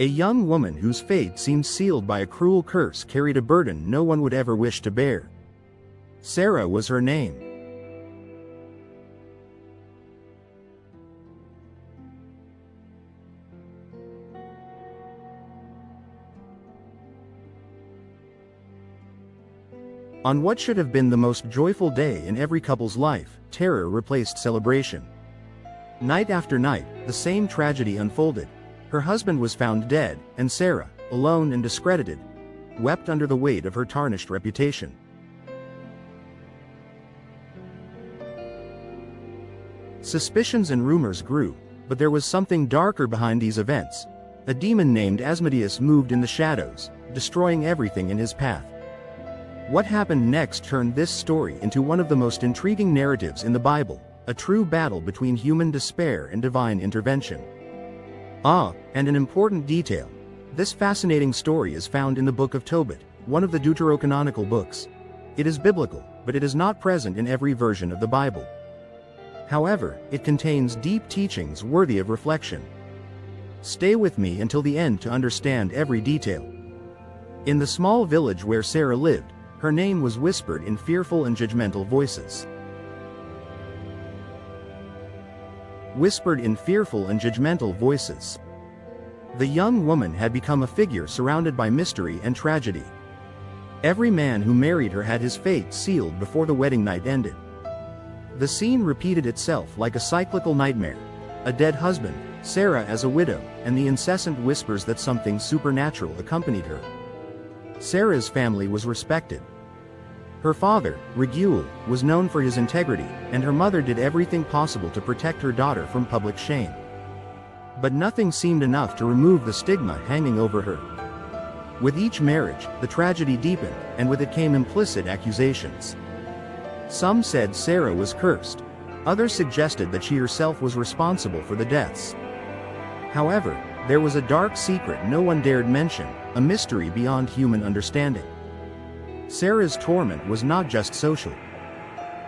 A young woman whose fate seemed sealed by a cruel curse carried a burden no one would ever wish to bear. Sarah was her name. On what should have been the most joyful day in every couple's life, terror replaced celebration. Night after night, the same tragedy unfolded. Her husband was found dead, and Sarah, alone and discredited, wept under the weight of her tarnished reputation. Suspicions and rumors grew, but there was something darker behind these events. A demon named Asmodeus moved in the shadows, destroying everything in his path. What happened next turned this story into one of the most intriguing narratives in the Bible, a true battle between human despair and divine intervention. And an important detail. This fascinating story is found in the book of Tobit, one of the deuterocanonical books. It is biblical, but it is not present in every version of the Bible. However, it contains deep teachings worthy of reflection. Stay with me until the end to understand every detail. In the small village where Sarah lived, her name was whispered in fearful and judgmental voices. Whispered in fearful and judgmental voices. The young woman had become a figure surrounded by mystery and tragedy. Every man who married her had his fate sealed before the wedding night ended. The scene repeated itself like a cyclical nightmare. A dead husband, Sarah as a widow, and the incessant whispers that something supernatural accompanied her. Sarah's family was respected. Her father, Raguel, was known for his integrity, and her mother did everything possible to protect her daughter from public shame. But nothing seemed enough to remove the stigma hanging over her. With each marriage, the tragedy deepened, and with it came implicit accusations. Some said Sarah was cursed. Others suggested that she herself was responsible for the deaths. However, there was a dark secret no one dared mention, a mystery beyond human understanding. Sarah's torment was not just social.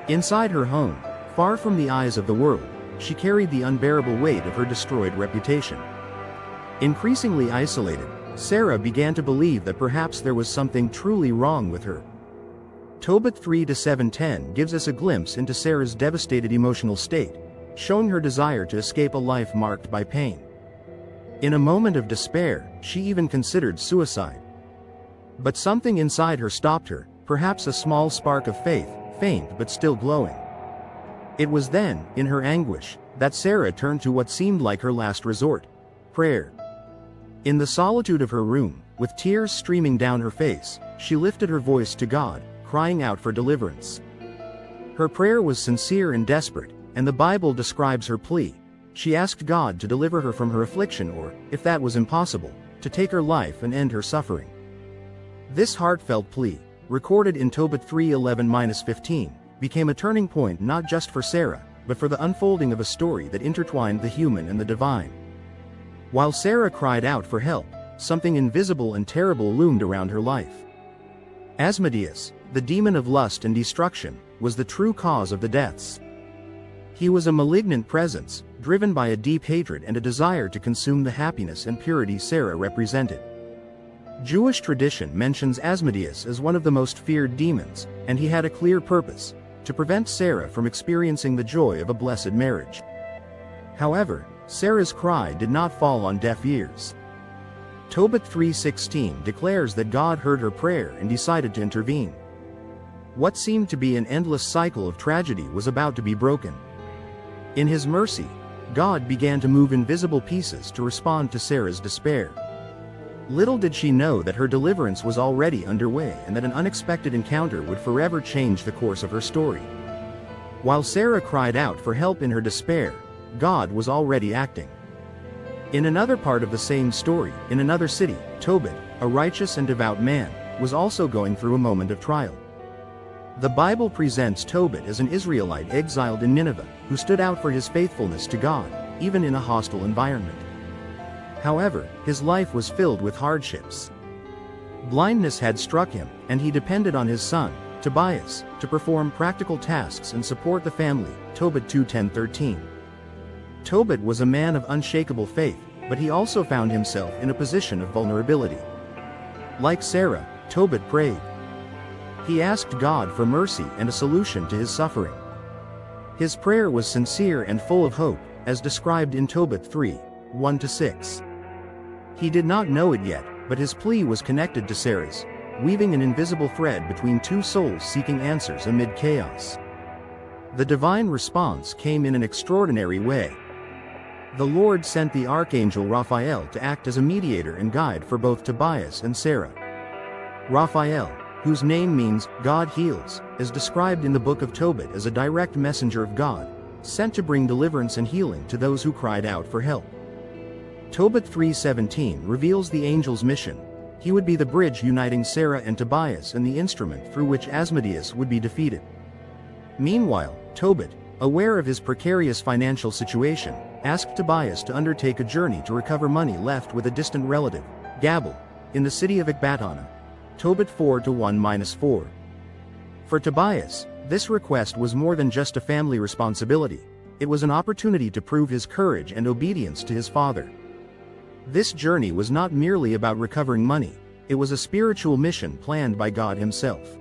Inside her home, far from the eyes of the world, she carried the unbearable weight of her destroyed reputation. Increasingly isolated, Sarah began to believe that perhaps there was something truly wrong with her. Tobit 3-7-10 gives us a glimpse into Sarah's devastated emotional state, showing her desire to escape a life marked by pain. In a moment of despair, she even considered suicide. But something inside her stopped her, perhaps a small spark of faith, faint but still glowing. It was then, in her anguish, that Sarah turned to what seemed like her last resort: prayer. In the solitude of her room, with tears streaming down her face, she lifted her voice to God, crying out for deliverance. Her prayer was sincere and desperate, and the Bible describes her plea. She asked God to deliver her from her affliction or, if that was impossible, to take her life and end her suffering. This heartfelt plea, recorded in Tobit 3:11-15, became a turning point not just for Sarah, but for the unfolding of a story that intertwined the human and the divine. While Sarah cried out for help, something invisible and terrible loomed around her life. Asmodeus, the demon of lust and destruction, was the true cause of the deaths. He was a malignant presence, driven by a deep hatred and a desire to consume the happiness and purity Sarah represented. Jewish tradition mentions Asmodeus as one of the most feared demons, and he had a clear purpose: to prevent Sarah from experiencing the joy of a blessed marriage. However, Sarah's cry did not fall on deaf ears. Tobit 3:16 declares that God heard her prayer and decided to intervene. What seemed to be an endless cycle of tragedy was about to be broken. In His mercy, God began to move invisible pieces to respond to Sarah's despair. Little did she know that her deliverance was already underway and that an unexpected encounter would forever change the course of her story. While Sarah cried out for help in her despair, God was already acting. In another part of the same story, in another city, Tobit, a righteous and devout man, was also going through a moment of trial. The Bible presents Tobit as an Israelite exiled in Nineveh, who stood out for his faithfulness to God, even in a hostile environment. However, his life was filled with hardships. Blindness had struck him, and he depended on his son, Tobias, to perform practical tasks and support the family, Tobit 2:10-13. Tobit was a man of unshakable faith, but he also found himself in a position of vulnerability. Like Sarah, Tobit prayed. He asked God for mercy and a solution to his suffering. His prayer was sincere and full of hope, as described in Tobit 3:1-6. He did not know it yet, but his plea was connected to Sarah's, weaving an invisible thread between two souls seeking answers amid chaos. The divine response came in an extraordinary way. The Lord sent the archangel Raphael to act as a mediator and guide for both Tobias and Sarah. Raphael, whose name means God heals, is described in the book of Tobit as a direct messenger of God, sent to bring deliverance and healing to those who cried out for help. Tobit 3:17 reveals the angel's mission. He would be the bridge uniting Sarah and Tobias and the instrument through which Asmodeus would be defeated. Meanwhile, Tobit, aware of his precarious financial situation, asked Tobias to undertake a journey to recover money left with a distant relative, Gabal, in the city of Ecbatana. Tobit 4:1-4. For Tobias, this request was more than just a family responsibility. It was an opportunity to prove his courage and obedience to his father. This journey was not merely about recovering money, it was a spiritual mission planned by God himself.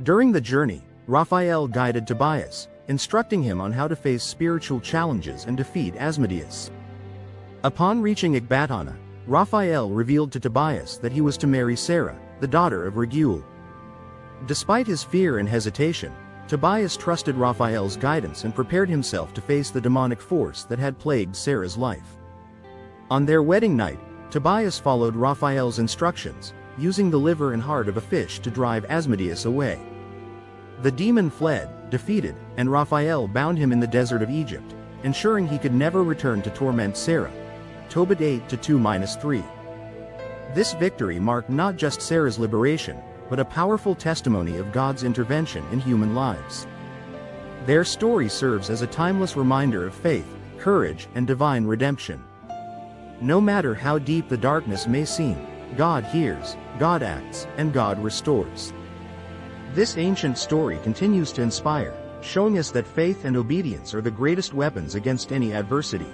During the journey, Raphael guided Tobias, instructing him on how to face spiritual challenges and defeat Asmodeus. Upon reaching Ecbatana, Raphael revealed to Tobias that he was to marry Sarah, the daughter of Raguel. Despite his fear and hesitation, Tobias trusted Raphael's guidance and prepared himself to face the demonic force that had plagued Sarah's life. On their wedding night, Tobias followed Raphael's instructions, using the liver and heart of a fish to drive Asmodeus away. The demon fled, defeated, and Raphael bound him in the desert of Egypt, ensuring he could never return to torment Sarah. Tobit 8:2-3. This victory marked not just Sarah's liberation, but a powerful testimony of God's intervention in human lives. Their story serves as a timeless reminder of faith, courage, and divine redemption. No matter how deep the darkness may seem, God hears, God acts, and God restores. This ancient story continues to inspire, showing us that faith and obedience are the greatest weapons against any adversity.